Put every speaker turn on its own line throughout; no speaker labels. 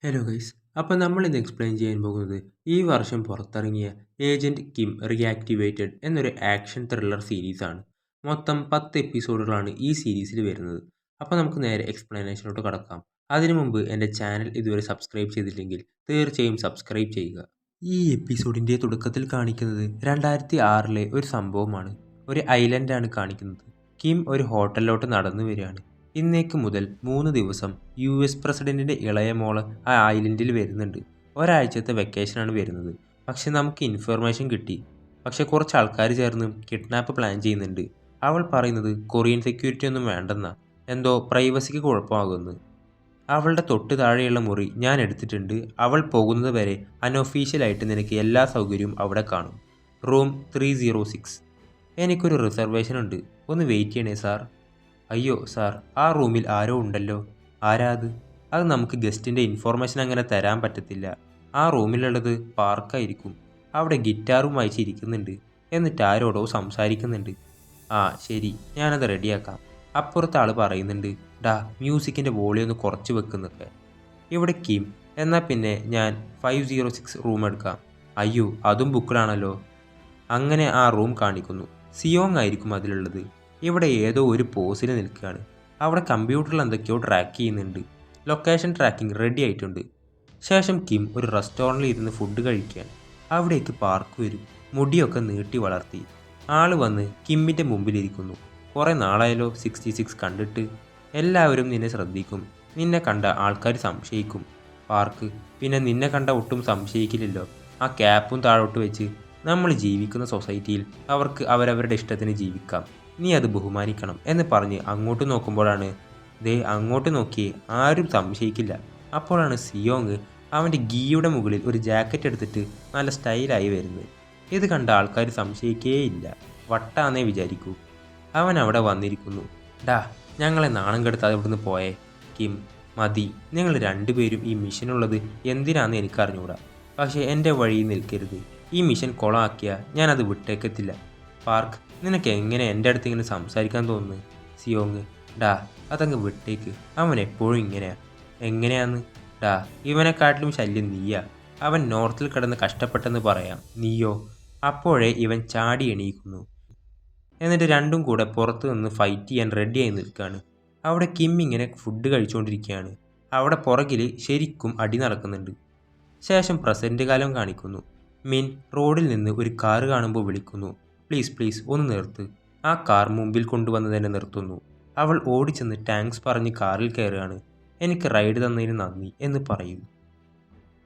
Hello guys. അപ്പോൾ നമ്മൾ ഇന്ന് എക്സ്പ്ലെയിൻ ചെയ്യാൻ പോകുന്നത് ഈ വർഷം പുറത്തിറങ്ങിയ ഏജന്റ് കിം റീആക്ടിവേറ്റഡ് എന്നൊരു ആക്ഷൻ ത്രില്ലർ സീരീസാണ്. മൊത്തം 10 എപ്പിസോഡുകളാണ് ഈ സീരീസിൽ വരുന്നത്. അപ്പോൾ നമുക്ക് നേരെ എക്സ്പ്ലനേഷനിലോട്ട് കടക്കാം. അതിനു മുമ്പ് എൻ്റെ ചാനൽ ഇതുവരെ സബ്സ്ക്രൈബ് ചെയ്തില്ലെങ്കിൽ തീർച്ചയായും സബ്സ്ക്രൈബ് ചെയ്യുക. ഈ എപ്പിസോഡിൻ്റെ തുടക്കത്തിൽ കാണിക്കുന്നത് 2006-ലെ ഒരു സംഭവമാണ്. ഒരു ഐലൻഡാണ് കാണിക്കുന്നത്. കിം ഒരു ഹോട്ടലിലോട്ട് നടന്നു വരികയാണ്. ഇന്നേക്ക് മുതൽ 3 ദിവസം US പ്രസിഡന്റിൻ്റെ ഇളയ മോള് ആ ഐലൻഡിൽ വരുന്നുണ്ട്. ഒരാഴ്ചത്തെ വെക്കേഷനാണ് വരുന്നത്. പക്ഷെ നമുക്ക് ഇൻഫർമേഷൻ കിട്ടി. പക്ഷെ കുറച്ച് ആൾക്കാർ ചേർന്ന് കിഡ്നാപ്പ് പ്ലാൻ ചെയ്യുന്നുണ്ട്. അവൾ പറയുന്നത് കൊറിയൻ സെക്യൂരിറ്റി ഒന്നും വേണ്ടെന്നാ, എന്തോ പ്രൈവസിക്ക് കുഴപ്പമാകുമെന്ന്. അവളുടെ തൊട്ട് താഴെയുള്ള മുറി ഞാൻ എടുത്തിട്ടുണ്ട്. അവൾ പോകുന്നത് വരെ അൺഒഫീഷ്യലായിട്ട് നിനക്ക് എല്ലാ സൗകര്യവും അവിടെ കാണും. റൂം 306. എനിക്കൊരു റിസർവേഷൻ ഉണ്ട്. ഒന്ന് വെയിറ്റ് ചെയ്യണേ സാർ. അയ്യോ സാർ, ആ റൂമിൽ ആരോ ഉണ്ടല്ലോ. ആരാ അത്? അത് നമുക്ക് ഗസ്റ്റിൻ്റെ ഇൻഫോർമേഷൻ അങ്ങനെ തരാൻ പറ്റത്തില്ല. ആ റൂമിലുള്ളത് പാർക്കായിരിക്കും. അവിടെ ഗിറ്റാറും വായിച്ചിരിക്കുന്നുണ്ട്. എന്നിട്ട് ആരോടോ സംസാരിക്കുന്നുണ്ട്. ആ ശരി, ഞാനത് റെഡിയാക്കാം. അപ്പുറത്തെ ആൾ പറയുന്നുണ്ട്, ഡാ മ്യൂസിക്കിൻ്റെ വോളിയം ഒന്ന് കുറച്ച് വെക്കുന്നൊക്കെ. ഇവിടെ കിം, എന്നാൽ പിന്നെ ഞാൻ 506 റൂം എടുക്കാം. അയ്യോ അതും ബുക്കിലാണല്ലോ. അങ്ങനെ ആ റൂം കാണിക്കുന്നു. സിയോങ് ആയിരിക്കും അതിലുള്ളത്. ഇവിടെ ഏതോ ഒരു പോസിൽ നിൽക്കുകയാണ്. അവിടെ കമ്പ്യൂട്ടറിൽ എന്തൊക്കെയോ ട്രാക്ക് ചെയ്യുന്നുണ്ട്. ലൊക്കേഷൻ ട്രാക്കിംഗ് റെഡി ആയിട്ടുണ്ട്. ശേഷം കിം ഒരു റെസ്റ്റോറൻറ്റിൽ ഇരുന്ന് ഫുഡ് കഴിക്കുകയാണ്. അവിടേക്ക് പാർക്ക് വരും. മുടിയൊക്കെ നീട്ടി വളർത്തി ആൾ വന്ന് കിമ്മിൻ്റെ മുമ്പിലിരിക്കുന്നു. കുറേ നാളായാലോ 66 കണ്ടിട്ട്. എല്ലാവരും നിന്നെ ശ്രദ്ധിക്കും. നിന്നെ കണ്ട ആൾക്കാർ സംശയിക്കും. പാർക്ക് പിന്നെ നിന്നെ കണ്ട ഒട്ടും സംശയിക്കില്ലല്ലോ. ആ ക്യാപ്പും താഴോട്ട് വെച്ച് നമ്മൾ ജീവിക്കുന്ന സൊസൈറ്റിയിൽ അവർക്ക് അവരവരുടെ ഇഷ്ടത്തിന് ജീവിക്കാം. നീ അത് ബഹുമാനിക്കണം എന്ന് പറഞ്ഞ് അങ്ങോട്ട് നോക്കുമ്പോഴാണ്, ദേ അങ്ങോട്ട് നോക്കിയേ, ആരും സംശയിക്കില്ല. അപ്പോഴാണ് സിയോങ് അവൻ്റെ ഗീയുടെ മുകളിൽ ഒരു ജാക്കറ്റ് എടുത്തിട്ട് നല്ല സ്റ്റൈലായി വരുന്നത്. ഇത് കണ്ട ആൾക്കാർ സംശയിക്കേയില്ല. വട്ടാന്നേ വിചാരിക്കൂ. അവൻ അവിടെ വന്നിരിക്കുന്നു. ഡാ ഞങ്ങളെ നാണം കെടുത്താതെ ഇവിടുന്ന് പോയേ. കിം, മതി. നിങ്ങൾ രണ്ടുപേരും ഈ മിഷനുള്ളത് എന്തിനാന്ന് എനിക്കറിഞ്ഞൂടാ. പക്ഷേ എൻ്റെ വഴിയിൽ നിൽക്കരുത്. ഈ മിഷൻ കൊളാക്കിയാൽ ഞാനത് വിട്ടേക്കത്തില്ല. പാർക്ക്, നിനക്ക് എങ്ങനെ എൻ്റെ അടുത്ത് ഇങ്ങനെ സംസാരിക്കാൻ തോന്നുന്നു? സിയോങ്, ഡാ അതങ്ങ് വിട്ടേക്ക്. അവൻ എപ്പോഴും ഇങ്ങനെയാ. എങ്ങനെയാന്ന്? ഡാ ഇവനെക്കാട്ടിലും ശല്യം നീയാ. അവൻ നോർത്തിൽ കിടന്ന് കഷ്ടപ്പെട്ടെന്ന് പറയാം. നീയോ? അപ്പോഴേ ഇവൻ ചാടി എണീക്കുന്നു. എന്നിട്ട് രണ്ടും കൂടെ പുറത്തു നിന്ന് ഫൈറ്റ് ചെയ്യാൻ റെഡിയായി നിൽക്കുകയാണ്. അവിടെ കിം ഇങ്ങനെ ഫുഡ് കഴിച്ചുകൊണ്ടിരിക്കുകയാണ്. അവിടെ പുറകിൽ ശരിക്കും അടി നടക്കുന്നുണ്ട്. ശേഷം പ്രസൻറ്റ് കാലം കാണിക്കുന്നു. മിൻ റോഡിൽ നിന്ന് ഒരു കാറ് കാണുമ്പോൾ വിളിക്കുന്നു, പ്ലീസ് പ്ലീസ് ഒന്ന് നിർത്ത്. ആ കാർ മുമ്പിൽ കൊണ്ടുവന്ന് തന്നെ നിർത്തുന്നു. അവൾ ഓടിച്ചെന്ന് താങ്ക്സ് പറഞ്ഞ് കാറിൽ കയറുകയാണ്. എനിക്ക് റൈഡ് തന്നതിന് നന്ദി എന്ന് പറയും.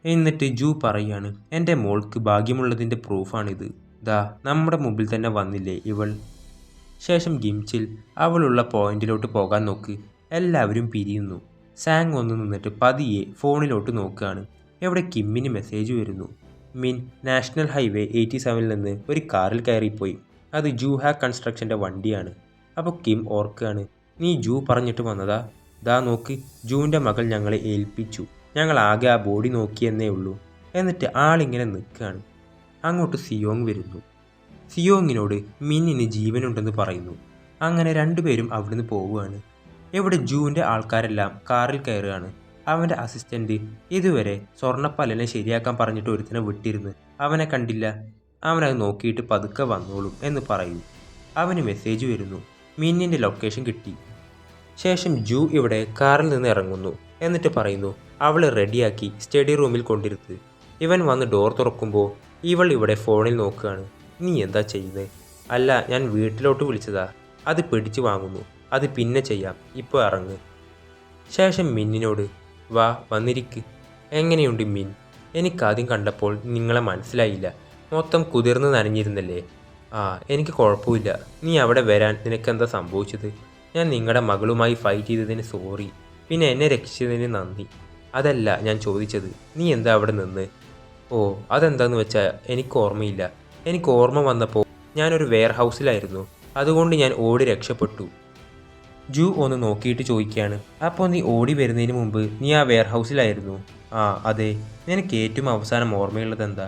എന്നിട്ട് ജൂ പറയാണ്, എൻ്റെ മോൾക്ക് ഭാഗ്യമുള്ളതിൻ്റെ പ്രൂഫാണിത്. ദാ നമ്മുടെ മുമ്പിൽ തന്നെ വന്നില്ലേ ഇവൾ. ശേഷം ഗിംച്ചിൽ അവളുള്ള പോയിന്റിലോട്ട് പോകാൻ നോക്ക്. എല്ലാവരും പിരിയുന്നു. സാങ് ഒന്ന് നിന്നിട്ട് പതിയെ ഫോണിലോട്ട് നോക്കുകയാണ്. എവിടെ കിമ്മിന് മെസ്സേജ് വരുന്നു. മിൻ നാഷണൽ ഹൈവേ 87 നിന്ന് ഒരു കാറിൽ കയറിപ്പോയി. അത് ജൂഹാ കൺസ്ട്രക്ഷൻ്റെ വണ്ടിയാണ്. അപ്പോൾ കിം ഓർക്കുകയാണ്, നീ ജൂ പറഞ്ഞിട്ട് വന്നതാ? ദാ നോക്ക്, ജൂവിൻ്റെ മകൾ ഞങ്ങളെ ഏൽപ്പിച്ചു. ഞങ്ങൾ ആകെ ആ ബോഡി നോക്കിയെന്നേ ഉള്ളൂ. എന്നിട്ട് ആളിങ്ങനെ നിൽക്കുകയാണ്. അങ്ങോട്ട് സിയോങ് വരുന്നു. സിയോങ്ങിനോട് മിന്നിന് ജീവനുണ്ടെന്ന് പറയുന്നു. അങ്ങനെ രണ്ടുപേരും അവിടുന്ന് പോവുകയാണ്. ഇവിടെ ജൂവിൻ്റെ ആൾക്കാരെല്ലാം കാറിൽ കയറുകയാണ്. അവൻ്റെ അസിസ്റ്റൻ്റ് ഇതുവരെ സ്വർണ്ണപ്പല്ലിനെ ശരിയാക്കാൻ പറഞ്ഞിട്ട് ഒരുത്തിനെ വിട്ടിരുന്ന് അവനെ കണ്ടില്ല. അവനത് നോക്കിയിട്ട് പതുക്കെ വന്നോളും എന്ന് പറയും. അവന് മെസ്സേജ് വരുന്നു, മിന്നിൻ്റെ ലൊക്കേഷൻ കിട്ടി. ശേഷം ജൂ ഇവിടെ കാറിൽ നിന്ന് ഇറങ്ങുന്നു. എന്നിട്ട് പറയുന്നു, അവൾ റെഡിയാക്കി സ്റ്റഡി റൂമിൽ കൊണ്ടിരുത്ത്. ഇവൻ വന്ന് ഡോർ തുറക്കുമ്പോൾ ഇവൾ ഇവിടെ ഫോണിൽ നോക്കുകയാണ്. നീ എന്താ ചെയ്യുന്നത്? അല്ല, ഞാൻ വീട്ടിലോട്ട് വിളിച്ചതാ. അത് പിടിച്ചു വാങ്ങുന്നു. അത് പിന്നെ ചെയ്യാം, ഇപ്പോൾ ഇറങ്ങ്. ശേഷം മിന്നിനോട്, വാ വന്നിരിക്ക്. എങ്ങനെയുണ്ട് മിൻ? എനിക്കാദ്യം കണ്ടപ്പോൾ നിങ്ങളെ മനസ്സിലായില്ല. മൊത്തം കുതിർന്ന് നനഞ്ഞിരുന്നല്ലേ? ആ എനിക്ക് കുഴപ്പമില്ല. നീ അവിടെ വരാൻ നിനക്കെന്താ സംഭവിച്ചത്? ഞാൻ നിങ്ങളുടെ മകളുമായി ഫൈറ്റ് ചെയ്തതിന് സോറി. പിന്നെ എന്നെ രക്ഷിച്ചതിന് നന്ദി. അതല്ല ഞാൻ ചോദിച്ചത്, നീ എന്താ അവിടെ നിന്ന്? ഓ അതെന്താന്ന് വെച്ചാൽ എനിക്ക് ഓർമ്മയില്ല. എനിക്ക് ഓർമ്മ വന്നപ്പോൾ ഞാനൊരു വെയർ ഹൗസിലായിരുന്നു. അതുകൊണ്ട് ഞാൻ ഓടി രക്ഷപ്പെട്ടു. ജൂ ഒന്ന് നോക്കിയിട്ട് ചോദിക്കുകയാണ്, അപ്പോൾ നീ ഓടി വരുന്നതിന് മുമ്പ് നീ ആ വെയർ ഹൗസിലായിരുന്നു? ആ അതെ. നിനക്ക് ഏറ്റവും അവസാനം ഓർമ്മയുള്ളത് എന്താ?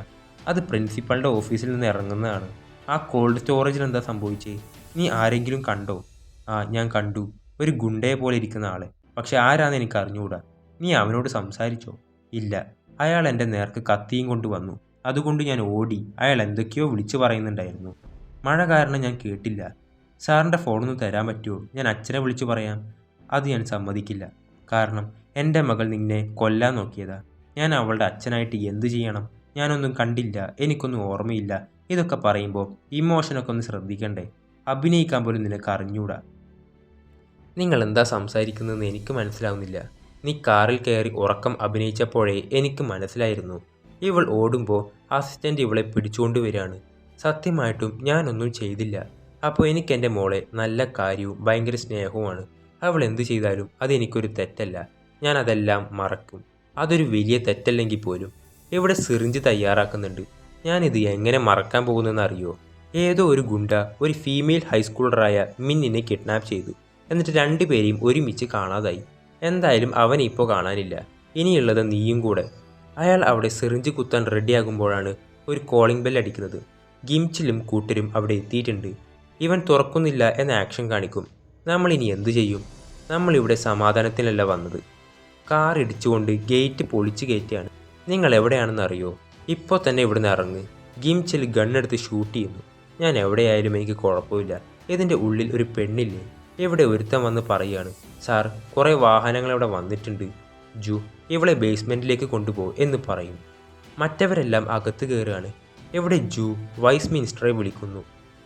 അത് പ്രിൻസിപ്പളുടെ ഓഫീസിൽ നിന്ന് ഇറങ്ങുന്നതാണ്. ആ കോൾഡ് സ്റ്റോറേജിൽ എന്താ സംഭവിച്ചേ? നീ ആരെങ്കിലും കണ്ടോ? ആ ഞാൻ കണ്ടു. ഒരു ഗുണ്ടയെ പോലെ ഇരിക്കുന്ന ആളെ. പക്ഷെ ആരാന്ന് എനിക്ക് അറിഞ്ഞുകൂടാ. നീ അവനോട് സംസാരിച്ചോ? ഇല്ല, അയാൾ എൻ്റെ നേർക്ക് കത്തിയും കൊണ്ട് വന്നു. അതുകൊണ്ട് ഞാൻ ഓടി. അയാൾ എന്തൊക്കെയോ വിളിച്ചു പറയുന്നുണ്ടായിരുന്നു. മഴ കാരണം ഞാൻ കേട്ടില്ല. സാറിൻ്റെ ഫോണൊന്ന് തരാൻ പറ്റുമോ? ഞാൻ അച്ഛനെ വിളിച്ചു പറയാം. അത് ഞാൻ സമ്മതിക്കില്ല. കാരണം എൻ്റെ മകൾ നിന്നെ കൊല്ലാൻ നോക്കിയതാ. ഞാൻ അവളുടെ അച്ഛനായിട്ട് എന്തു ചെയ്യണം? ഞാനൊന്നും കണ്ടില്ല, എനിക്കൊന്നും ഓർമ്മയില്ല. ഇതൊക്കെ പറയുമ്പോൾ ഇമോഷനൊക്കെ ഒന്ന് ശ്രദ്ധിക്കണ്ടേ? അഭിനയിക്കാൻ പോലും നിനക്ക് അറിഞ്ഞൂടാ. നിങ്ങൾ എന്താ സംസാരിക്കുന്നതെന്ന് എനിക്ക് മനസ്സിലാവുന്നില്ല. നീ കാറിൽ കയറി ഉറക്കം അഭിനയിച്ചപ്പോഴേ എനിക്ക് മനസ്സിലായിരുന്നു. ഇവൾ ഓടുമ്പോൾ അസിസ്റ്റൻ്റ് ഇവളെ പിടിച്ചുകൊണ്ട് വരികയാണ്. സത്യമായിട്ടും ഞാനൊന്നും ചെയ്തില്ല. അപ്പോൾ എനിക്ക് എൻ്റെ മോളെ നല്ല കാര്യവും ഭയങ്കര സ്നേഹവുമാണ്. അവൾ എന്തു ചെയ്താലും അതെനിക്കൊരു തെറ്റല്ല. ഞാൻ അതെല്ലാം മറക്കും. അതൊരു വലിയ തെറ്റല്ലെങ്കിൽ പോലും. ഇവിടെ സിറിഞ്ച് തയ്യാറാക്കുന്നുണ്ട്. ഞാനിത് എങ്ങനെ മറക്കാൻ പോകുന്നതെന്ന് അറിയോ? ഏതോ ഒരു ഗുണ്ട ഒരു ഫീമെയിൽ ഹൈസ്കൂളറായ മിന്നിനെ കിഡ്നാപ്പ് ചെയ്തു. എന്നിട്ട് രണ്ടുപേരെയും ഒരുമിച്ച് കാണാതായി. എന്തായാലും അവനെ ഇപ്പോൾ കാണാനില്ല. ഇനിയുള്ളത് നീയും കൂടെ. അയാൾ അവിടെ സിറിഞ്ച് കുത്താൻ റെഡിയാകുമ്പോഴാണ് ഒരു കോളിംഗ് ബെൽ അടിക്കുന്നത്. ഗിംച്ചിലും കൂട്ടരും അവിടെ എത്തിയിട്ടുണ്ട്. ഇവൻ തുറക്കുന്നില്ല എന്ന ആക്ഷൻ കാണിക്കും. നമ്മളിനി എന്തു ചെയ്യും? നമ്മളിവിടെ സമാധാനത്തിനല്ല വന്നത്. കാർ ഇടിച്ചുകൊണ്ട് ഗേറ്റ് പൊളിച്ചു കയറ്റിയാണ്. നിങ്ങൾ എവിടെയാണെന്ന് അറിയോ? ഇപ്പോൾ തന്നെ ഇവിടുന്ന് ഇറങ്ങ്. ഗിംച്ചിൽ ഗണ്ണെടുത്ത് ഷൂട്ട് ചെയ്യുന്നു. ഞാൻ എവിടെയായാലും എനിക്ക് കുഴപ്പമില്ല. ഇതിൻ്റെ ഉള്ളിൽ ഒരു പെണ്ണില്ലേ? ഇവിടെ ഒരുത്തൻ വന്ന് പറയുകയാണ്, സാർ, കുറേ വാഹനങ്ങൾ ഇവിടെ വന്നിട്ടുണ്ട്. ജു, ഇവളെ ബേസ്മെൻറ്റിലേക്ക് കൊണ്ടുപോ എന്ന് പറയും. മറ്റവരെല്ലാം അകത്ത് കയറുകയാണ്. ഇവിടെ ജു വൈസ് മിനിസ്റ്ററെ വിളിക്കുന്നു.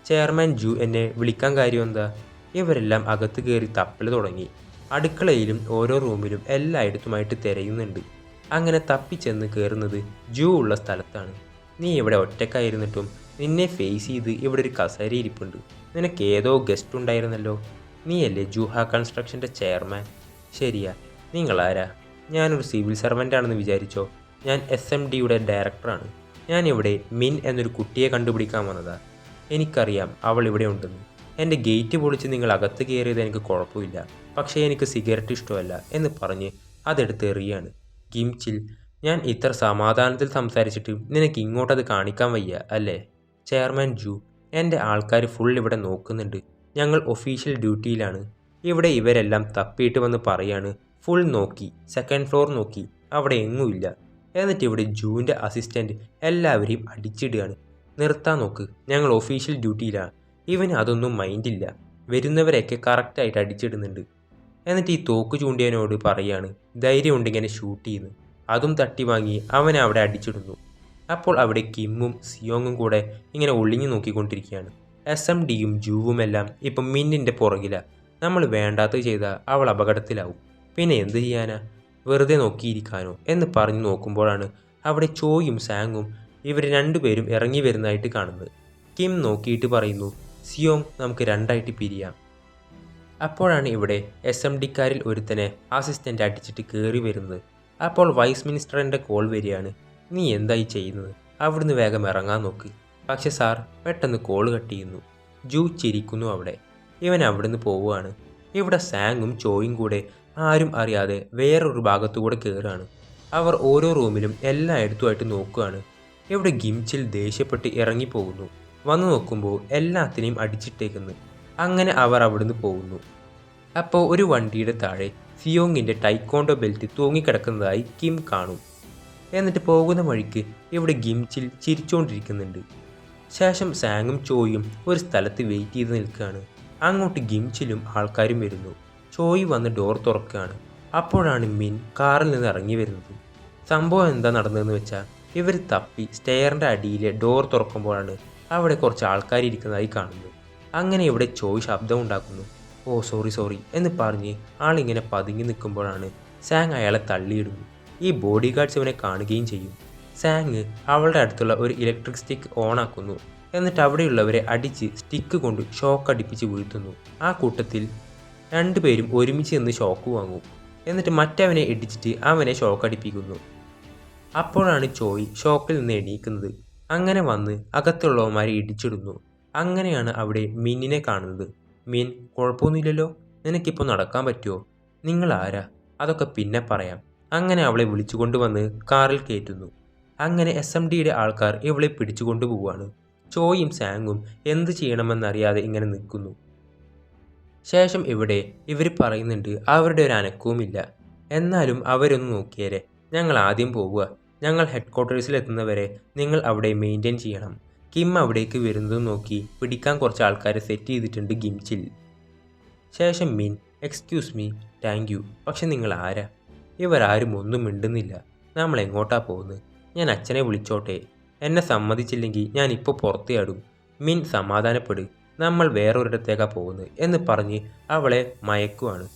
ചെയർമാൻ ജു എന്നെ വിളിക്കാൻ കാര്യം എന്താ? ഇവരെല്ലാം അകത്ത് കയറി തപ്പൽ തുടങ്ങി. അടുക്കളയിലും ഓരോ റൂമിലും എല്ലായിടത്തുമായിട്ട് തിരയുന്നുണ്ട്. അങ്ങനെ തപ്പിച്ചെന്ന് കയറുന്നത് ജു ഉള്ള സ്ഥലത്താണ്. നീ ഇവിടെ ഒറ്റക്കായിരുന്നിട്ടും നിന്നെ ഫേസ് ചെയ്ത് ഇവിടെ ഒരു കസേര ഇരിപ്പുണ്ട്. നിനക്ക് ഏതോ ഗസ്റ്റ് ഉണ്ടായിരുന്നല്ലോ. നീയല്ലേ ജൂഹ കൺസ്ട്രക്ഷൻ്റെ ചെയർമാൻ? ശരിയാ. നിങ്ങളാരാ? ഞാനൊരു സിവിൽ സർവൻ്റാണെന്ന് വിചാരിച്ചോ? ഞാൻ SMDയുടെ ഡയറക്ടറാണ്. ഞാനിവിടെ മിൻ എന്നൊരു കുട്ടിയെ കണ്ടുപിടിക്കാൻ വന്നതാ. എനിക്കറിയാം അവൾ ഇവിടെ ഉണ്ടെന്ന്. എൻ്റെ ഗേറ്റ് പൊളിച്ച് നിങ്ങൾ അകത്ത് കയറിയത് എനിക്ക് കുഴപ്പമില്ല. പക്ഷേ എനിക്ക് സിഗരറ്റ് ഇഷ്ടമല്ല എന്ന് പറഞ്ഞ് അതെടുത്ത് എറിയാണ്. ഗിംച്ചിൽ, ഞാൻ ഇത്ര സമാധാനത്തിൽ സംസാരിച്ചിട്ട് നിനക്ക് ഇങ്ങോട്ടത് കാണിക്കാൻ വയ്യ അല്ലേ? ചെയർമാൻ ജു, എൻ്റെ ആൾക്കാർ ഫുൾ ഇവിടെ നോക്കുന്നുണ്ട്. ഞങ്ങൾ ഒഫീഷ്യൽ ഡ്യൂട്ടിയിലാണ്. ഇവിടെ ഇവരെല്ലാം തപ്പിയിട്ട് വന്ന് പറയാണ്, ഫുൾ നോക്കി, സെക്കൻഡ് ഫ്ലോർ നോക്കി, അവിടെ എങ്ങുമില്ല. എന്നിട്ട് ഇവിടെ ജൂവിൻ്റെ അസിസ്റ്റൻറ്റ് എല്ലാവരെയും അടിച്ചിടുകയാണ്. നിർത്താൻ നോക്ക്, ഞങ്ങൾ ഒഫീഷ്യൽ ഡ്യൂട്ടിയിലാണ്. ഇവന് അതൊന്നും മൈൻഡില്ല. വരുന്നവരെയൊക്കെ കറക്റ്റായിട്ട് അടിച്ചിടുന്നുണ്ട്. എന്നിട്ട് ഈ തോക്ക് ചൂണ്ടിയവനോട് പറയാണ്, ധൈര്യം ഉണ്ടെങ്കിൽ ഷൂട്ട് ചെയ്യുന്നു. അതും തട്ടി വാങ്ങി അവനെ അവിടെ അടിച്ചിടുന്നു. അപ്പോൾ അവിടെ കിമ്മും സിയോങ്ങും കൂടെ ഇങ്ങനെ ഒളിഞ്ഞു നോക്കിക്കൊണ്ടിരിക്കുകയാണ്. SMDയും ജൂവുമെല്ലാം ഇപ്പം മിന്നിൻ്റെ പുറകിലാണ്. നമ്മൾ വേണ്ടാത്തത് ചെയ്താൽ അവൾ അപകടത്തിലാവും. പിന്നെ എന്ത് ചെയ്യാനാ? വെറുതെ നോക്കിയിരിക്കാനോ എന്ന് പറഞ്ഞു നോക്കുമ്പോഴാണ് അവിടെ ചോയും സാങ്ങും ഇവർ രണ്ടുപേരും ഇറങ്ങി വരുന്നതായിട്ട് കാണുന്നത്. കിം നോക്കിയിട്ട് പറയുന്നു, സിയോങ്, നമുക്ക് രണ്ടായിട്ട് പിരിയാം. അപ്പോഴാണ് ഇവിടെ SMDക്കാരിൽ ഒരുത്തനെ അസിസ്റ്റൻ്റ് അടിച്ചിട്ട് കയറി വരുന്നത്. അപ്പോൾ വൈസ് മിനിസ്റ്ററിൻ്റെ കോൾ വരികയാണ്. നീ എന്തായി ചെയ്യുന്നത്? അവിടുന്ന് വേഗം ഇറങ്ങാൻ നോക്ക്. പക്ഷെ സാർ, പെട്ടെന്ന് കോൾ കട്ട് ചെയ്യുന്നു. ജൂ ചിരിക്കുന്നു അവിടെ. ഇവൻ അവിടുന്ന് പോവുകയാണ്. ഇവിടെ സാങ്ങും ചോയും കൂടെ ആരും അറിയാതെ വേറൊരു ഭാഗത്തുകൂടെ കയറുകയാണ്. അവർ ഓരോ റൂമിലും എല്ലായിടത്തുമായിട്ട് നോക്കുകയാണ്. ഇവിടെ ഗിംച്ചിൽ ദേഷ്യപ്പെട്ട് ഇറങ്ങിപ്പോകുന്നു. വന്നു നോക്കുമ്പോൾ എല്ലാത്തിനെയും അടിച്ചിട്ടേക്കുന്നു. അങ്ങനെ അവർ അവിടുന്ന് പോകുന്നു. അപ്പോൾ ഒരു വണ്ടിയുടെ താഴെ സിയോങ്ങിൻ്റെ ടൈക്കോണ്ടോ ബെൽറ്റ് തൂങ്ങിക്കിടക്കുന്നതായി കിം കാണും. എന്നിട്ട് പോകുന്ന വഴിക്ക് ഇവിടെ ഗിംച്ചിൽ ചിരിച്ചുകൊണ്ടിരിക്കുന്നുണ്ട്. ശേഷം സാങ്ങും ചോയും ഒരു സ്ഥലത്ത് വെയിറ്റ് ചെയ്ത് നിൽക്കുകയാണ്. അങ്ങോട്ട് ഗിംച്ചിലും ആൾക്കാരും വരുന്നു. ചോയ് വന്ന് ഡോർ തുറക്കുകയാണ്. അപ്പോഴാണ് മിൻ കാറിൽ നിന്ന് ഇറങ്ങി വരുന്നത്. സംഭവം എന്താ നടന്നതെന്ന് വെച്ചാൽ, ഇവർ തപ്പി സ്റ്റെയറിൻ്റെ അടിയിലെ ഡോർ തുറക്കുമ്പോഴാണ് അവിടെ കുറച്ച് ആൾക്കാരിയ്ക്കുന്നതായി കാണുന്നത്. അങ്ങനെ ഇവിടെ ചോയ് ശബ്ദം ഉണ്ടാക്കുന്നു. ഓ സോറി എന്ന് പറഞ്ഞ് ആളിങ്ങനെ പതുങ്ങി നിൽക്കുമ്പോഴാണ് സാങ് അയാളെ തള്ളിയിടുന്നു. ഈ ബോഡി ഗാർഡ്സ് ഇവനെ കാണുകയും ചെയ്യും. സാങ് അവളുടെ അടുത്തുള്ള ഒരു ഇലക്ട്രിക് സ്റ്റിക്ക് ഓണാക്കുന്നു. എന്നിട്ട് അവിടെയുള്ളവരെ അടിച്ച് സ്റ്റിക്ക് കൊണ്ട് ഷോക്ക് അടിപ്പിച്ച് വീഴ്ത്തുന്നു. ആ കൂട്ടത്തിൽ രണ്ടുപേരും ഒരുമിച്ച് നിന്ന് ഷോക്ക് വാങ്ങും. എന്നിട്ട് മറ്റവനെ ഇടിച്ചിട്ട് അവനെ ഷോക്ക് അടിപ്പിക്കുന്നു. അപ്പോഴാണ് ചോയ് ഷോക്കിൽ നിന്ന് എണീക്കുന്നത്. അങ്ങനെ വന്ന് അകത്തുള്ളവന്മാരെ ഇടിച്ചിടുന്നു. അങ്ങനെയാണ് അവിടെ മിന്നിനെ കാണുന്നത്. മിൻ, കുഴപ്പമൊന്നുമില്ലല്ലോ, നിനക്കിപ്പോൾ നടക്കാൻ പറ്റുമോ? നിങ്ങൾ ആരാ? അതൊക്കെ പിന്നെ പറയാം. അങ്ങനെ അവളെ വിളിച്ചു കൊണ്ടുവന്ന് കാറിൽ കയറ്റുന്നു. അങ്ങനെ SMDയുടെ ആൾക്കാർ ഇവളെ പിടിച്ചു കൊണ്ടുപോവുകയാണ്. ചോയും സാങ്ങും എന്ത് ചെയ്യണമെന്നറിയാതെ ഇങ്ങനെ നിൽക്കുന്നു. ശേഷം ഇവിടെ ഇവർ പറയുന്നുണ്ട് അവരുടെ ഒരു അനക്കവുമില്ല. എന്നാലും അവരൊന്ന് നോക്കിയേരെ, ഞങ്ങൾ ആദ്യം പോവുക. ഞങ്ങൾ ഹെഡ് ക്വാർട്ടേഴ്സിലെത്തുന്നവരെ നിങ്ങൾ അവിടെ മെയിൻറ്റെയിൻ ചെയ്യണം. കിം അവിടേക്ക് വരുന്നത് നോക്കി പിടിക്കാൻ കുറച്ച് ആൾക്കാരെ സെറ്റ് ചെയ്തിട്ടുണ്ട് ഗിംച്ചിൽ. ശേഷം മിൻ, എക്സ്ക്യൂസ് മീ, താങ്ക് യു, പക്ഷെ നിങ്ങൾ ആരാ? ഇവരാരും ഒന്നും മിണ്ടുന്നില്ല. നമ്മൾ എങ്ങോട്ടാ പോകുന്നത്? ഞാൻ അച്ഛനെ വിളിച്ചോട്ടെ? എന്നെ സമ്മതിച്ചില്ലെങ്കിൽ ഞാൻ ഇപ്പോൾ പുറത്തേടും. മിൻ സമാധാനപ്പെട്, നമ്മൾ വേറൊരിടത്തേക്കാ പോകുന്നത് എന്ന് പറഞ്ഞ് അവളെ മയക്കുവാണ്.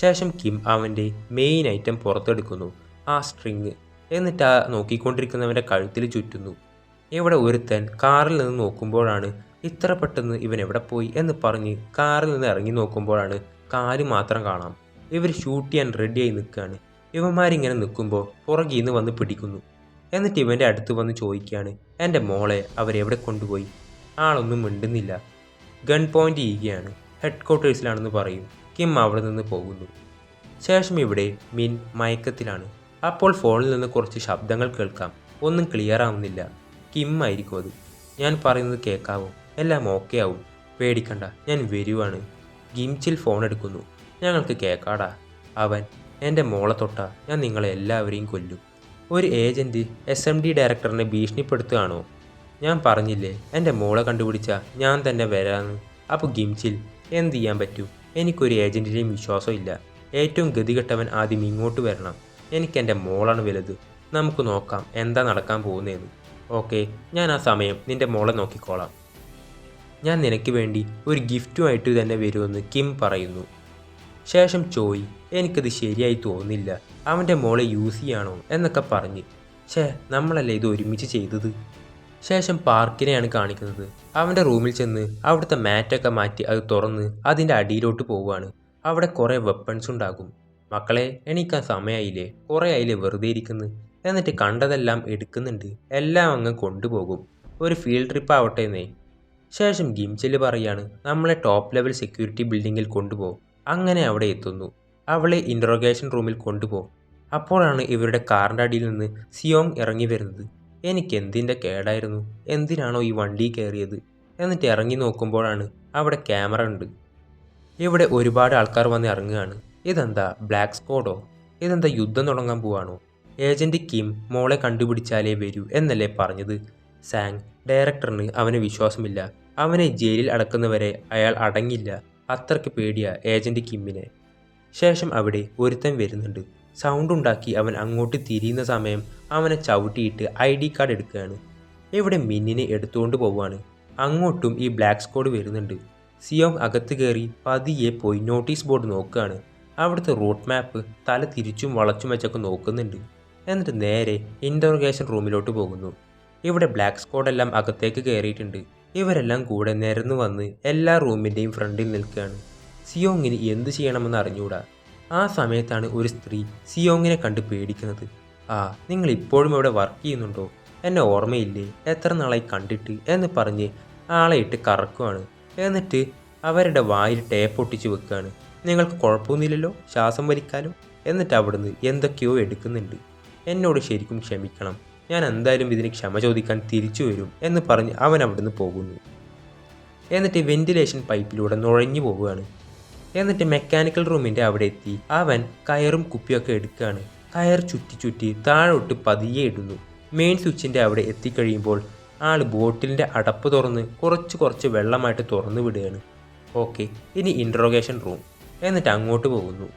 ശേഷം കിം അവൻ്റെ മെയിൻ ഐറ്റം പുറത്തെടുക്കുന്നു, ആ സ്ട്രിങ്. എന്നിട്ട് ആ നോക്കിക്കൊണ്ടിരിക്കുന്നവൻ്റെ കഴുത്തിൽ ചുറ്റുന്നു. ഇവിടെ ഒരുത്തൻ കാറിൽ നിന്ന് നോക്കുമ്പോഴാണ് ഇത്ര പെട്ടെന്ന് ഇവൻ എവിടെ പോയി എന്ന് പറഞ്ഞ് കാറിൽ നിന്ന് ഇറങ്ങി നോക്കുമ്പോഴാണ് കാല് മാത്രം കാണാം. ഇവർ ഷൂട്ട് ചെയ്യാൻ റെഡിയായി നിൽക്കുകയാണ്. ഇവന്മാരിങ്ങനെ നിൽക്കുമ്പോൾ പുറകിൽ നിന്ന് വന്ന് പിടിക്കുന്നു. എന്നിട്ട് ഇവൻ്റെ അടുത്ത് വന്ന് ചോദിക്കുകയാണ്, എൻ്റെ മോളെ അവരെവിടെ കൊണ്ടുപോയി? ആളൊന്നും മിണ്ടുന്നില്ല. ഗൺ പോയിൻ്റ് ചെയ്യുകയാണ്. ഹെഡ് ക്വാർട്ടേഴ്സിലാണെന്ന് പറയും. കിം അവിടെ നിന്ന് പോകുന്നു. ശേഷം ഇവിടെ മിൻ മയക്കത്തിലാണ്. അപ്പോൾ ഫോണിൽ നിന്ന് കുറച്ച് ശബ്ദങ്ങൾ കേൾക്കാം. ഒന്നും ക്ലിയർ ആവുന്നില്ല. കിം ആയിരിക്കും അത്. ഞാൻ പറയുന്നത് കേൾക്കാവോ? എല്ലാം ഓക്കെ ആവും, പേടിക്കണ്ട, ഞാൻ വരുവാണ്. ഗിംച്ചിൽ ഫോൺ എടുക്കുന്നു. ഞങ്ങൾക്ക് കേൾക്കാടാ. അവൻ, എൻ്റെ മോളെ തൊട്ടാ ഞാൻ നിങ്ങളെ എല്ലാവരെയും കൊല്ലും. ഒരു ഏജൻറ്റ് SMD ഡയറക്ടറിനെ ഭീഷണിപ്പെടുത്തുകയാണോ? ഞാൻ പറഞ്ഞില്ലേ എൻ്റെ മോളെ കണ്ടുപിടിച്ചാൽ ഞാൻ തന്നെ വരാമെന്ന്. അപ്പോൾ ഗിംച്ചിൽ എന്ത് ചെയ്യാൻ പറ്റും? എനിക്കൊരു ഏജൻറ്റിനെയും വിശ്വാസമില്ല. ഏറ്റവും ഗതികെട്ടവൻ ആദ്യം ഇങ്ങോട്ട് വരണം. എനിക്കെൻ്റെ മോളാണ് വലുത്. നമുക്ക് നോക്കാം എന്താ നടക്കാൻ പോകുന്നതെന്ന്. ഓക്കെ, ഞാൻ ആ സമയം നിൻ്റെ മോളെ നോക്കിക്കോളാം. ഞാൻ നിനക്ക് വേണ്ടി ഒരു ഗിഫ്റ്റുമായിട്ട് തന്നെ വരുമെന്ന് കിം പറയുന്നു. ശേഷം ചോയ്, എനിക്കത് ശരിയായി തോന്നുന്നില്ല, അവൻ്റെ മോളെ യൂസ് ചെയ്യാണോ എന്നൊക്കെ പറഞ്ഞ്. നമ്മളല്ലേ ഇത് ഒരുമിച്ച് ചെയ്തത്. ശേഷം പാർക്കിനെയാണ് കാണിക്കുന്നത്. അവൻ്റെ റൂമിൽ ചെന്ന് അവിടുത്തെ മാറ്റൊക്കെ മാറ്റി അത് തുറന്ന് അതിൻ്റെ അടിയിലോട്ട് പോവുകയാണ്. അവിടെ കുറേ വെപ്പൺസ് ഉണ്ടാകും. മക്കളെ, എണീക്കാൻ സമയമായില്ലേ? കുറേ ആയില്ലേ വെറുതെ ഇരിക്കുന്നു? എന്നിട്ട് കണ്ടതെല്ലാം എടുക്കുന്നുണ്ട്. എല്ലാം അങ്ങ് കൊണ്ടുപോകും. ഒരു ഫീൽഡ് ട്രിപ്പ് ആവട്ടെ എന്നേ. ശേഷം ഗിംച്ചിൽ പറയാണ്, നമ്മളെ ടോപ്പ് ലെവൽ സെക്യൂരിറ്റി ബിൽഡിങ്ങിൽ കൊണ്ടുപോകും. അങ്ങനെ അവിടെ എത്തുന്നു. അവളെ ഇൻട്രോഗേഷൻ റൂമിൽ കൊണ്ടുപോകും. അപ്പോഴാണ് ഇവരുടെ കാറിൻ്റെ അടിയിൽ നിന്ന് സിയോങ് ഇറങ്ങി വരുന്നത്. എനിക്ക് എന്തിൻ്റെ കേടായിരുന്നു? എന്തിനാണോ ഈ വണ്ടി കയറിയത്? എന്നിട്ട് ഇറങ്ങി നോക്കുമ്പോഴാണ് അവിടെ ക്യാമറ ഉണ്ട്. ഇവിടെ ഒരുപാട് ആൾക്കാർ വന്ന് ഇറങ്ങുകയാണ്. ഇതെന്താ ബ്ലാക്ക് സ്ക്വാഡോ? ഇതെന്താ യുദ്ധം തുടങ്ങാൻ പോവാണോ? ഏജൻറ്റ് കിം മോളെ കണ്ടുപിടിച്ചാലേ വരൂ എന്നല്ലേ പറഞ്ഞത്? സാങ്, ഡയറക്ടറിന് അവനെ വിശ്വാസമില്ല. അവനെ ജയിലിൽ അടക്കുന്നവരെ അയാൾ അടങ്ങില്ല. അത്രയ്ക്ക് പേടിയാ ഏജൻറ്റ് കിമ്മിനെ. ശേഷം അവിടെ ഒരുത്തൻ വരുന്നുണ്ട്. സൗണ്ട് ഉണ്ടാക്കി അവൻ അങ്ങോട്ട് തിരിയുന്ന സമയം അവനെ ചവിട്ടിയിട്ട് ID കാർഡ് എടുക്കുകയാണ്. ഇവിടെ മിന്നിനെ എടുത്തുകൊണ്ട് പോവുകയാണ്. അങ്ങോട്ടും ഈ ബ്ലാക്ക് സ്ക്വാഡ് വരുന്നുണ്ട്. സിയോങ് അകത്ത് കയറി പതിയെ പോയി നോട്ടീസ് ബോർഡ് നോക്കുകയാണ്. അവിടുത്തെ റൂട്ട് മാപ്പ് തല തിരിച്ചും വളച്ചും വെച്ചൊക്കെ നോക്കുന്നുണ്ട്. എന്നിട്ട് നേരെ ഇൻറ്ററോഗേഷൻ റൂമിലോട്ട് പോകുന്നു. ഇവിടെ ബ്ലാക്ക് സ്ക്വാഡ് എല്ലാം അകത്തേക്ക് കയറിയിട്ടുണ്ട്. ഇവരെല്ലാം കൂടെ നിരന്നു വന്ന് എല്ലാ റൂമിൻ്റെയും ഫ്രണ്ടിൽ നിൽക്കുകയാണ്. സിയോങ്ങിന് എന്ത് ചെയ്യണമെന്ന് അറിഞ്ഞൂടാ. ആ സമയത്താണ് ഒരു സ്ത്രീ സിയോങ്ങിനെ കണ്ട് പേടിക്കുന്നത്. നിങ്ങൾ ഇപ്പോഴും ഇവിടെ വർക്ക് ചെയ്യുന്നുണ്ടോ? എന്നെ ഓർമ്മയില്ലേ? എത്ര നാളായി കണ്ടിട്ട് എന്ന് പറഞ്ഞ് ആളെ ഇട്ട് കറക്കുവാണ്. എന്നിട്ട് അവരുടെ വായിൽ ടേപ്പ് ഒട്ടിച്ച് വെക്കുകയാണ്. നിങ്ങൾക്ക് കുഴപ്പമൊന്നുമില്ലല്ലോ, ശ്വാസം വലിക്കാലോ? എന്നിട്ട് അവിടുന്ന് എന്തൊക്കെയോ എടുക്കുന്നുണ്ട്. എന്നോട് ശരിക്കും ക്ഷമിക്കണം, ഞാൻ എന്തായാലും ഇതിന് ക്ഷമ ചോദിക്കാൻ തിരിച്ചു വരും എന്ന് പറഞ്ഞ് അവൻ അവിടുന്ന് പോകുന്നു. എന്നിട്ട് വെന്റിലേഷൻ പൈപ്പിലൂടെ നുഴഞ്ഞു പോവുകയാണ്. എന്നിട്ട് മെക്കാനിക്കൽ റൂമിൻ്റെ അവിടെ എത്തി അവൻ കയറും കുപ്പിയൊക്കെ എടുക്കുകയാണ്. കയർ ചുറ്റി ചുറ്റി താഴോട്ട് പതിയെ ഇടുന്നു. മെയിൻ സ്വിച്ചിൻ്റെ അവിടെ എത്തിക്കഴിയുമ്പോൾ ആൾ ബോട്ടിലിൻ്റെ അടപ്പ് തുറന്ന് കുറച്ച് വെള്ളമായിട്ട് തുറന്നു വിടുകയാണ്. ഓക്കെ, ഇനി ഇൻട്രോഗേഷൻ റൂം. എന്നിട്ട് അങ്ങോട്ട് പോകുന്നു.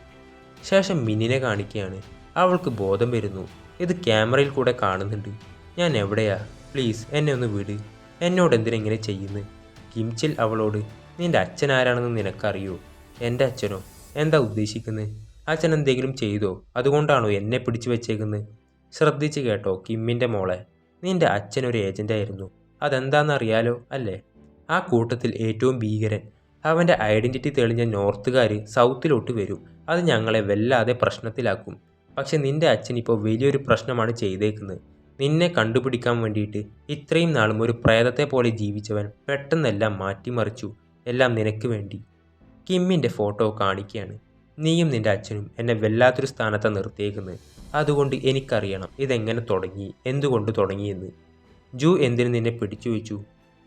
ശേഷം മിന്നിനെ കാണിക്കുകയാണ്. അവൾക്ക് ബോധം വരുന്നു. ഇത് ക്യാമറയിൽ കൂടെ കാണുന്നുണ്ട്. ഞാൻ എവിടെയാ? പ്ലീസ് എന്നെ ഒന്ന് വിട്. എന്നോട് എന്തിനെങ്ങനെ ചെയ്യുന്നത്? ഗിംച്ചിൽ അവളോട്, നിൻ്റെ അച്ഛൻ ആരാണെന്ന് നിനക്കറിയോ? എൻ്റെ അച്ഛനോ? എന്താ ഉദ്ദേശിക്കുന്നത്? അച്ഛൻ എന്തെങ്കിലും ചെയ്തോ? അതുകൊണ്ടാണോ എന്നെ പിടിച്ചു വെച്ചേക്കുന്നത്? ശ്രദ്ധിച്ച് കേട്ടോ കിമ്മിൻ്റെ മോളെ, നിൻ്റെ അച്ഛൻ ഒരു ഏജൻ്റായിരുന്നു. അതെന്താണെന്നറിയാലോ അല്ലേ? ആ കൂട്ടത്തിൽ ഏറ്റവും ഭീകരൻ. അവൻ്റെ ഐഡൻറ്റിറ്റി തെളിഞ്ഞ നോർത്തുകാർ സൗത്തിലോട്ട് വരും. അത് ഞങ്ങളെ വല്ലാതെ പ്രശ്നത്തിലാക്കും. പക്ഷെ നിൻ്റെ അച്ഛൻ ഇപ്പോൾ വലിയൊരു പ്രശ്നമാണ് ചെയ്തേക്കുന്നത്. നിന്നെ കണ്ടുപിടിക്കാൻ വേണ്ടിയിട്ട് ഇത്രയും നാളും ഒരു പ്രേതത്തെ പോലെ ജീവിച്ചവൻ പെട്ടെന്നെല്ലാം മാറ്റിമറിച്ചു. എല്ലാം നിനക്ക് വേണ്ടി. കിമ്മിൻ്റെ ഫോട്ടോ കാണിക്കുകയാണ്. നീയും നിൻ്റെ അച്ഛനും എന്നെ വല്ലാത്തൊരു സ്ഥാനത്ത് നിർത്തിയേക്കുന്നത്. അതുകൊണ്ട് എനിക്കറിയണം ഇതെങ്ങനെ തുടങ്ങി, എന്തുകൊണ്ട് തുടങ്ങിയെന്ന്. ജൂ എന്തിനു നിന്നെ പിടിച്ചു വെച്ചു?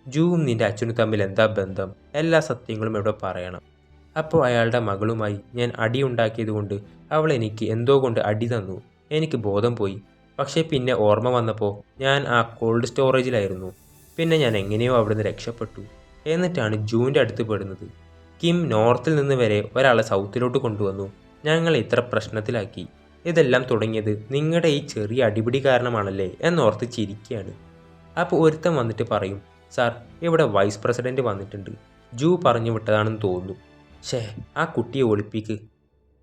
ജൂവും നിൻ്റെ അച്ഛനും തമ്മിൽ എന്താ ബന്ധം? എല്ലാ സത്യങ്ങളും ഇവിടെ പറയണം. അപ്പോൾ അയാളുടെ മകളുമായി ഞാൻ അടി ഉണ്ടാക്കിയതുകൊണ്ട് അവൾ എനിക്ക് എന്തോ കൊണ്ട് അടി തന്നു. എനിക്ക് ബോധം പോയി. പക്ഷേ പിന്നെ ഓർമ്മ വന്നപ്പോൾ ഞാൻ ആ കോൾഡ് സ്റ്റോറേജിലായിരുന്നു. പിന്നെ ഞാൻ എങ്ങനെയോ അവിടുന്ന് രക്ഷപ്പെട്ടു. എന്നിട്ടാണ് ജൂൻ്റെ അടുത്ത് പെടുന്നത്. കിം നോർത്തിൽ നിന്ന് വരെ ഒരാളെ സൗത്തിലോട്ട് കൊണ്ടുവന്നു. ഞങ്ങളെ ഇത്ര പ്രശ്നത്തിലാക്കി. ഇതെല്ലാം തുടങ്ങിയത് നിങ്ങളുടെ ഈ ചെറിയ അടിപിടി കാരണമാണല്ലേ എന്നോർത്ത് ചിരിക്കുകയാണ്. അപ്പോൾ ഒരുത്തൻ വന്നിട്ട് പറയും, സാർ ഇവിടെ വൈസ് പ്രസിഡന്റ് വന്നിട്ടുണ്ട്. ജൂ പറഞ്ഞു വിട്ടതാണെന്ന് തോന്നുന്നു. ആ കുട്ടിയെ ഒളിപ്പിക്ക്.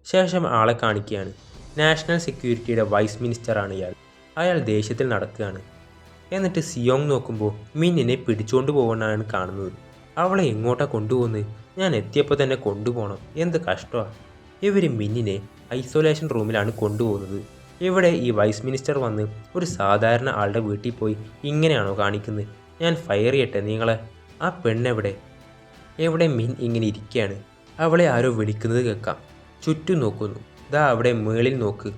ശേഷം ആളെ കാണിക്കുകയാണ്. നാഷണൽ സെക്യൂരിറ്റിയുടെ വൈസ് മിനിസ്റ്ററാണ് ഇയാൾ. അയാൾ ദേഷ്യത്തിൽ നടക്കുകയാണ്. എന്നിട്ട് സിയോങ് നോക്കുമ്പോൾ മിന്നിനെ പിടിച്ചുകൊണ്ട് പോകണമെന്നാണ് കാണുന്നത്. അവളെ എങ്ങോട്ടാ കൊണ്ടുപോകുന്നത്? ഞാൻ എത്തിയപ്പോൾ തന്നെ കൊണ്ടുപോകണം. എന്ത് കഷ്ടമാണ്. ഇവർ മിന്നിനെ ഐസൊലേഷൻ റൂമിലാണ് കൊണ്ടുപോകുന്നത്. ഇവിടെ ഈ വൈസ് മിനിസ്റ്റർ വന്ന് ഒരു സാധാരണ ആളുടെ വീട്ടിൽ പോയി ഇങ്ങനെയാണോ കാണിക്കുന്നത്? ഞാൻ ഫയർ ചെയ്യട്ടെ നിങ്ങളെ. ആ പെണ്ണെവിടെ? എവിടെ? മിൻ ഇങ്ങനെ ഇരിക്കുകയാണ്. അവളെ ആരോ വിളിക്കുന്നത് കേൾക്കാം. ചുറ്റും നോക്കുന്നു. ദാ അവിടെ മുകളിൽ നോക്ക്.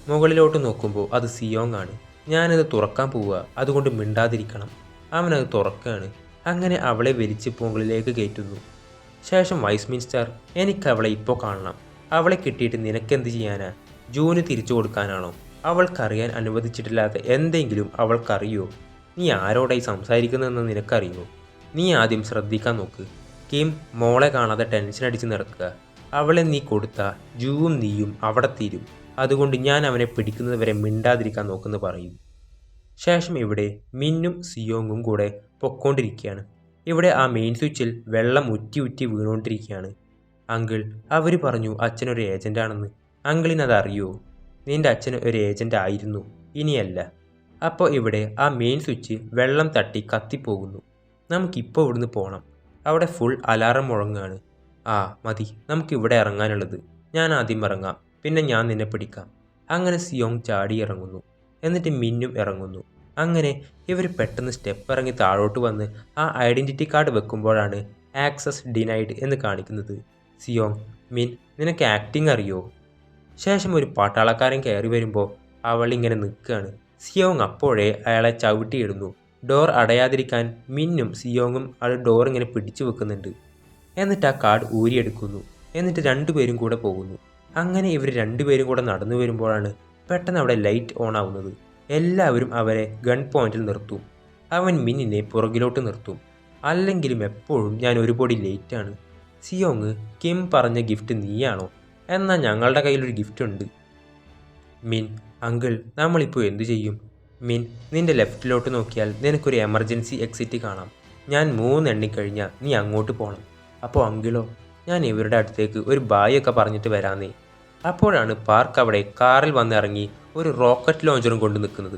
മുകളിലോട്ട് നോക്കുമ്പോൾ അത് സിയോങ് ആണ്. ഞാനത് തുറക്കാൻ പോവുക, അതുകൊണ്ട് മിണ്ടാതിരിക്കണം. അവനത് തുറക്കുകയാണ്. അങ്ങനെ അവളെ വലിച്ച് മുകളിലേക്ക് കയറ്റുന്നു. ശേഷം വൈസ് മിനിസ്റ്റർ, എനിക്ക് അവളെ ഇപ്പോൾ കാണണം. അവളെ കിട്ടിയിട്ട് നിനക്കെന്ത് ചെയ്യാനാ? ജൂന് തിരിച്ചു കൊടുക്കാനാണോ? അവൾക്കറിയാൻ അനുവദിച്ചിട്ടില്ലാത്ത എന്തെങ്കിലും അവൾക്കറിയോ? നീ ആരോടായി സംസാരിക്കുന്നതെന്ന് നിനക്കറിയോ? നീ ആദ്യം ശ്രദ്ധിക്കാൻ നോക്ക്. കിം മോളെ കാണാതെ ടെൻഷൻ അടിച്ച് നടക്കുക. അവളെ നീ കൊടുത്താൽ ജൂവും നീയും അവിടെ തീരും. അതുകൊണ്ട് ഞാൻ അവനെ പിടിക്കുന്നത് വരെ മിണ്ടാതിരിക്കാൻ നോക്കുമെന്ന് പറയും. ശേഷം ഇവിടെ മിന്നും സിയോങ്ങും കൂടെ പൊക്കോണ്ടിരിക്കുകയാണ്. ഇവിടെ ആ മെയിൻ സ്വിച്ചിൽ വെള്ളം ഉറ്റി ഉറ്റി വീണുകൊണ്ടിരിക്കുകയാണ്. അങ്കിൾ, അവർ പറഞ്ഞു അച്ഛനൊരു ഏജൻ്റാണെന്ന്. അങ്കിളിനത് അറിയുമോ? നിൻ്റെ അച്ഛൻ ഒരു ഏജൻ്റ് ആയിരുന്നു, ഇനിയല്ല. അപ്പോൾ ഇവിടെ ആ മെയിൻ സ്വിച്ച് വെള്ളം തട്ടി കത്തിപ്പോകുന്നു. നമുക്കിപ്പോൾ ഇവിടുന്ന് പോകണം. അവിടെ ഫുൾ അലാറം മുഴങ്ങുകയാണ്. മതി, നമുക്കിവിടെ ഇറങ്ങാനുള്ളത്. ഞാൻ ആദ്യം ഇറങ്ങാം, പിന്നെ ഞാൻ നിന്നെ പിടിക്കാം. അങ്ങനെ സിയോങ് ചാടി ഇറങ്ങുന്നു. എന്നിട്ട് മിന്നും ഇറങ്ങുന്നു. അങ്ങനെ ഇവർ പെട്ടെന്ന് സ്റ്റെപ്പ് ഇറങ്ങി താഴോട്ട് വന്ന് ആ ഐഡൻറ്റിറ്റി കാർഡ് വെക്കുമ്പോഴാണ് ആക്സസ് ഡിനൈഡ് എന്ന് കാണിക്കുന്നത്. സിയോങ്, മിൻ, നിനക്ക് ആക്ടിങ് അറിയോ? ശേഷം ഒരു പട്ടാളക്കാരൻ കയറി വരുമ്പോൾ അവളിങ്ങനെ നിൽക്കുകയാണ്. സിയോങ് അപ്പോഴേ അയാളെ ചവിട്ടിയിടുന്നു. ഡോർ അടയാതിരിക്കാൻ മിന്നും സിയോങ്ങും ആ ഡോർ ഇങ്ങനെ പിടിച്ചു വെക്കുന്നുണ്ട്. എന്നിട്ട് ആ കാർഡ് ഊരിയെടുക്കുന്നു. എന്നിട്ട് രണ്ടുപേരും കൂടെ പോകുന്നു. അങ്ങനെ ഇവർ രണ്ടുപേരും കൂടെ നടന്നു വരുമ്പോഴാണ് പെട്ടെന്ന് അവിടെ ലൈറ്റ് ഓൺ ആവുന്നത്. എല്ലാവരും അവരെ ഗൺ പോയിന്റിൽ നിർത്തും. അവൻ മിന്നിനെ പുറകിലോട്ട് നിർത്തും. അല്ലെങ്കിലും എപ്പോഴും ഞാൻ ഒരു പൊടി ലേറ്റാണ്. സിയോങ്, കിം പറഞ്ഞ ഗിഫ്റ്റ് നീയാണോ? എന്നാൽ ഞങ്ങളുടെ കയ്യിലൊരു ഗിഫ്റ്റ് ഉണ്ട്. മിൻ, അങ്കിൾ, നമ്മളിപ്പോൾ എന്തു ചെയ്യും? മിൻ, നിൻ്റെ ലെഫ്റ്റിലോട്ട് നോക്കിയാൽ നിനക്കൊരു എമർജൻസി എക്സിറ്റ് കാണാം. ഞാൻ 3 എണ്ണിക്കഴിഞ്ഞാൽ നീ അങ്ങോട്ട് പോകണം. അപ്പോൾ അങ്കിളോ? ഞാൻ ഇവരുടെ അടുത്തേക്ക് ഒരു ബായ് ഒക്കെ പറഞ്ഞിട്ട് വരാന്നേ. അപ്പോഴാണ് പാർക്ക് അവിടെ കാറിൽ വന്നിറങ്ങി ഒരു റോക്കറ്റ് ലോഞ്ചറും കൊണ്ട് നിൽക്കുന്നത്.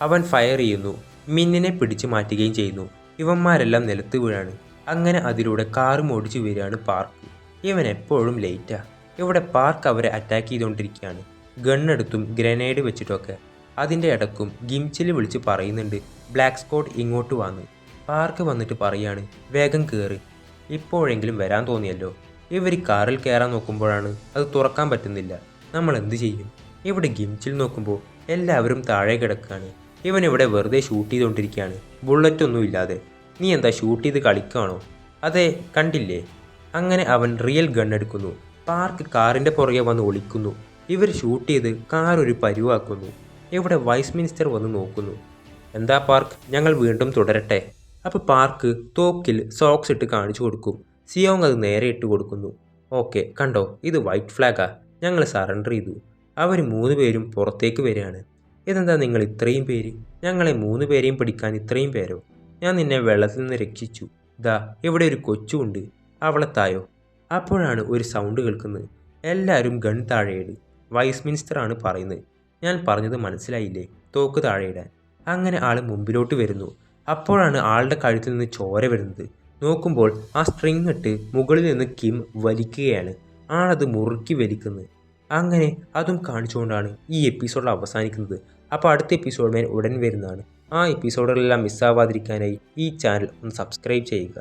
അവൻ ഫയർ ചെയ്യുന്നു. മിന്നിനെ പിടിച്ചു മാറ്റുകയും ചെയ്യുന്നു. ഇവന്മാരെല്ലാം നിലത്ത് വീഴാണ്. അങ്ങനെ അതിലൂടെ കാറും ഓടിച്ചു വരികയാണ് പാർക്ക്. ഇവൻ എപ്പോഴും ലേറ്റാ. ഇവിടെ പാർക്ക് അവരെ അറ്റാക്ക് ചെയ്തുകൊണ്ടിരിക്കുകയാണ്, ഗണ്ണെടുത്തും ഗ്രനേഡ് വെച്ചിട്ടൊക്കെ. അതിൻ്റെ ഇടക്കും ഗിംച്ചിൽ വിളിച്ച് പറയുന്നുണ്ട്, ബ്ലാക്ക് സ്കോട്ട് ഇങ്ങോട്ട് വന്ന്. പാർക്ക് വന്നിട്ട് പറയാണ്, വേഗം കയറി, ഇപ്പോഴെങ്കിലും വരാൻ തോന്നിയല്ലോ. ഇവർ കാറിൽ കയറാൻ നോക്കുമ്പോഴാണ് അത് തുറക്കാൻ പറ്റുന്നില്ല. നമ്മൾ എന്ത് ചെയ്യും? ഇവിടെ ഗിംച്ചിൽ നോക്കുമ്പോൾ എല്ലാവരും താഴെ കിടക്കുകയാണ്. ഇവൻ ഇവിടെ വെറുതെ ഷൂട്ട് ചെയ്തുകൊണ്ടിരിക്കുകയാണ്, ബുള്ളറ്റൊന്നും ഇല്ലാതെ. നീ എന്താ ഷൂട്ട് ചെയ്ത് കളിക്കുകയാണോ? അതെ, കണ്ടില്ലേ? അങ്ങനെ അവൻ റിയൽ ഗൺ എടുക്കുന്നു. പാർക്ക് കാറിൻ്റെ പുറകെ വന്ന് ഒളിക്കുന്നു. ഇവർ ഷൂട്ട് ചെയ്ത് കാർ ഒരു പരുവാക്കുന്നു. ഇവിടെ വൈസ് മിനിസ്റ്റർ വന്ന് നോക്കുന്നു. എന്താ പാർക്ക്, ഞങ്ങൾ വീണ്ടും തുടരട്ടെ? അപ്പോൾ പാർക്ക് തോക്കിൽ സോക്സ് ഇട്ട് കാണിച്ചു കൊടുക്കും. സിയോങ് അത് നേരെ ഇട്ട് കൊടുക്കുന്നു. ഓക്കെ, കണ്ടോ, ഇത് വൈറ്റ് ഫ്ലാഗാ, ഞങ്ങൾ സറണ്ടർ ചെയ്തു. അവർ 3 പേരും പുറത്തേക്ക് വരികയാണ്. ഇതെന്താ നിങ്ങൾ ഇത്രയും പേര്? ഞങ്ങളെ 3 പേരെയും പിടിക്കാൻ ഇത്രയും പേരോ? ഞാൻ നിന്നെ വെള്ളത്തിൽ നിന്ന് രക്ഷിച്ചു. ദാ ഇവിടെ ഒരു കൊച്ചുണ്ട്, അവളെ തായോ. അപ്പോഴാണ് ഒരു സൗണ്ട് കേൾക്കുന്നത്. എല്ലാവരും ഗൺ താഴെയിട്. വൈസ് മിനിസ്റ്ററാണ് പറയുന്നത്. ഞാൻ പറഞ്ഞത് മനസ്സിലായില്ലേ? തോക്ക് താഴെയിടാൻ. അങ്ങനെ ആൾ മുമ്പിലോട്ട് വരുന്നു. അപ്പോഴാണ് ആളുടെ കഴുത്തിൽ നിന്ന് ചോര വരുന്നത്. നോക്കുമ്പോൾ ആ സ്ട്രിങ് ഇട്ട് മുകളിൽ നിന്ന് കിം വലിക്കുകയാണ്. ആളത് മുറുക്കി വലിക്കുന്നത്. അങ്ങനെ അതും കാണിച്ചുകൊണ്ടാണ് ഈ എപ്പിസോഡ് അവസാനിക്കുന്നത്. അപ്പോൾ അടുത്ത എപ്പിസോഡ് ഉടൻ വരുന്നതാണ്. ആ എപ്പിസോഡുകളെല്ലാം മിസ്സാവാതിരിക്കാനായി ഈ ചാനൽ ഒന്ന് സബ്സ്ക്രൈബ് ചെയ്യുക.